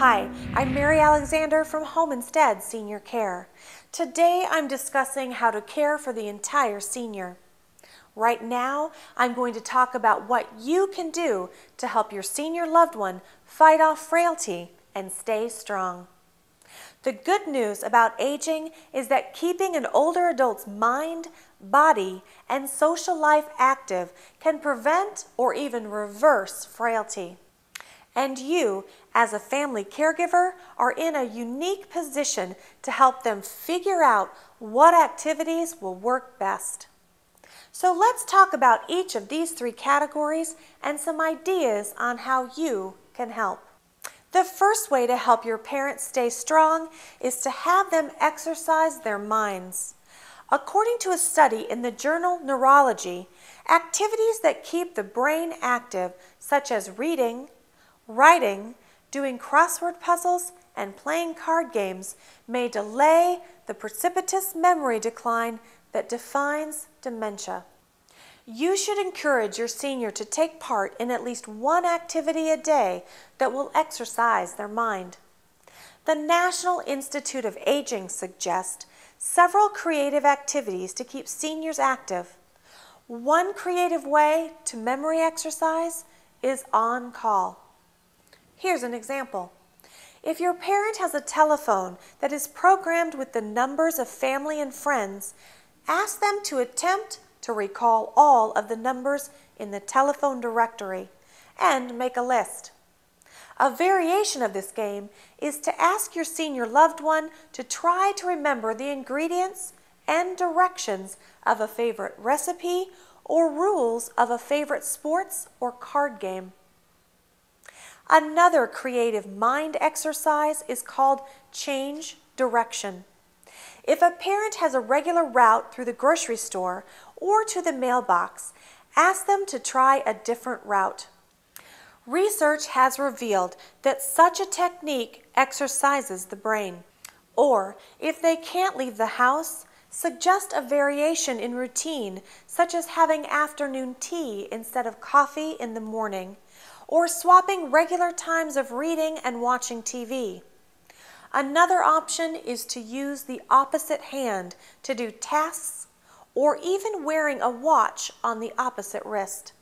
Hi, I'm Mary Alexander from Home Instead Senior Care. Today I'm discussing how to care for the entire senior. Right now, I'm going to talk about what you can do to help your senior loved one fight off frailty and stay strong. The good news about aging is that keeping an older adult's mind, body, and social life active can prevent or even reverse frailty. And you, as a family caregiver, are in a unique position to help them figure out what activities will work best. So let's talk about each of these three categories and some ideas on how you can help. The first way to help your parents stay strong is to have them exercise their minds. According to a study in the journal Neurology, activities that keep the brain active, such as reading, writing, doing crossword puzzles, and playing card games, may delay the precipitous memory decline that defines dementia. You should encourage your senior to take part in at least one activity a day that will exercise their mind. The National Institute of Aging suggests several creative activities to keep seniors active. One creative way to memory exercise is on call. Here's an example. If your parent has a telephone that is programmed with the numbers of family and friends, ask them to attempt to recall all of the numbers in the telephone directory and make a list. A variation of this game is to ask your senior loved one to try to remember the ingredients and directions of a favorite recipe or rules of a favorite sports or card game. Another creative mind exercise is called change direction. If a parent has a regular route through the grocery store or to the mailbox, ask them to try a different route. Research has revealed that such a technique exercises the brain. Or, if they can't leave the house, suggest a variation in routine, such as having afternoon tea instead of coffee in the morning, or swapping regular times of reading and watching TV. Another option is to use the opposite hand to do tasks, or even wearing a watch on the opposite wrist.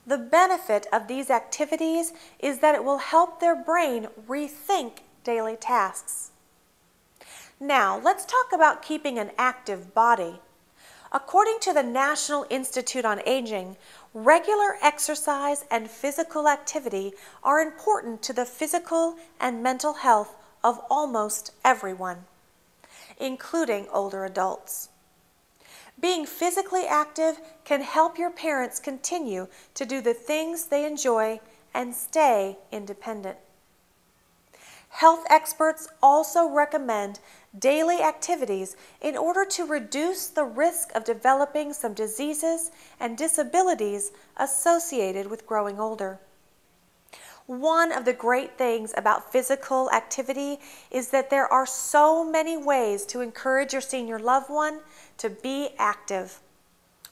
The benefit of these activities is that it will help their brain rethink daily tasks. Now, let's talk about keeping an active body. According to the National Institute on Aging, regular exercise and physical activity are important to the physical and mental health of almost everyone, including older adults. Being physically active can help your parents continue to do the things they enjoy and stay independent. Health experts also recommend daily activities in order to reduce the risk of developing some diseases and disabilities associated with growing older. One of the great things about physical activity is that there are so many ways to encourage your senior loved one to be active.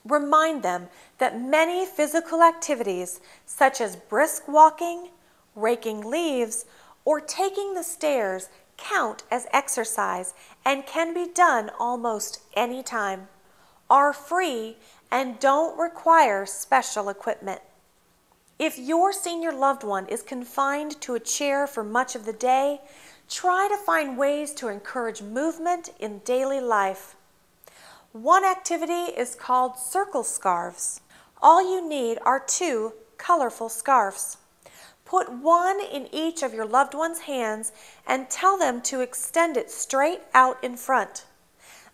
Remind them that many physical activities, such as brisk walking, raking leaves, or taking the stairs, count as exercise and can be done almost any time, are free, and don't require special equipment. If your senior loved one is confined to a chair for much of the day, try to find ways to encourage movement in daily life. One activity is called circle scarves. All you need are 2 colorful scarves. Put one in each of your loved one's hands and tell them to extend it straight out in front.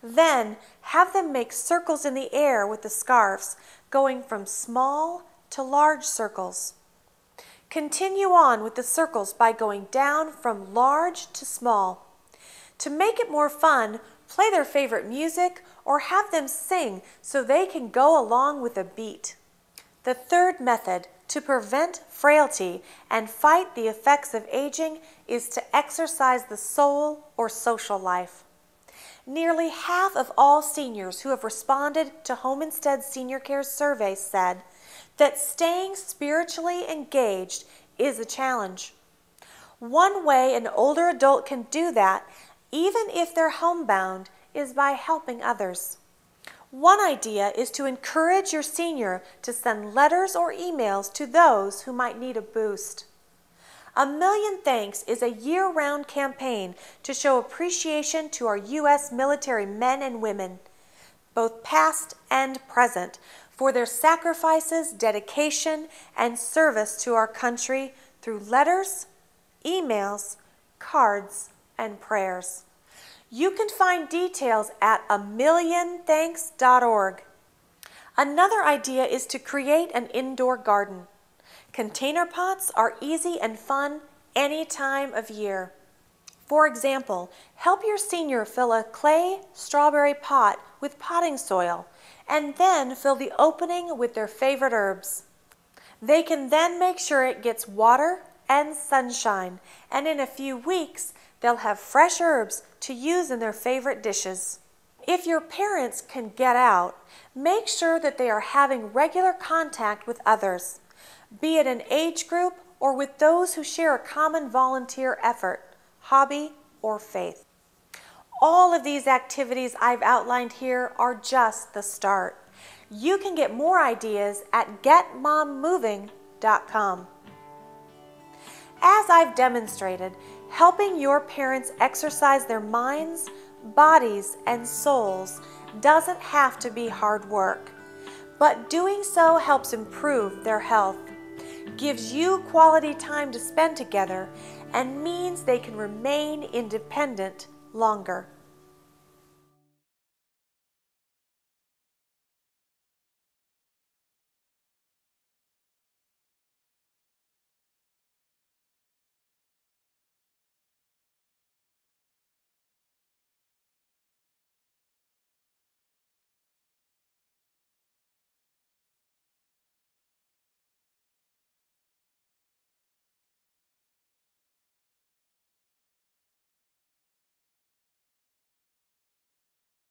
Then have them make circles in the air with the scarves, going from small to large circles. Continue on with the circles by going down from large to small. To make it more fun, play their favorite music or have them sing so they can go along with the beat. The third method to prevent frailty and fight the effects of aging is to exercise the soul or social life. Nearly half of all seniors who have responded to Home Instead Senior Care survey said that staying spiritually engaged is a challenge. One way an older adult can do that, even if they're homebound, is by helping others. One idea is to encourage your senior to send letters or emails to those who might need a boost. A Million Thanks is a year-round campaign to show appreciation to our U.S. military men and women, both past and present, for their sacrifices, dedication, and service to our country through letters, emails, cards, and prayers. You can find details at amillionthanks.org. Another idea is to create an indoor garden. Container pots are easy and fun any time of year. For example, help your senior fill a clay strawberry pot with potting soil and then fill the opening with their favorite herbs. They can then make sure it gets water and sunshine, and in a few weeks, they'll have fresh herbs to use in their favorite dishes. If your parents can get out, make sure that they are having regular contact with others, be it an age group or with those who share a common volunteer effort, hobby, or faith. All of these activities I've outlined here are just the start. You can get more ideas at getmommoving.com. As I've demonstrated, helping your parents exercise their minds, bodies, and souls doesn't have to be hard work, but doing so helps improve their health, gives you quality time to spend together, and means they can remain independent longer.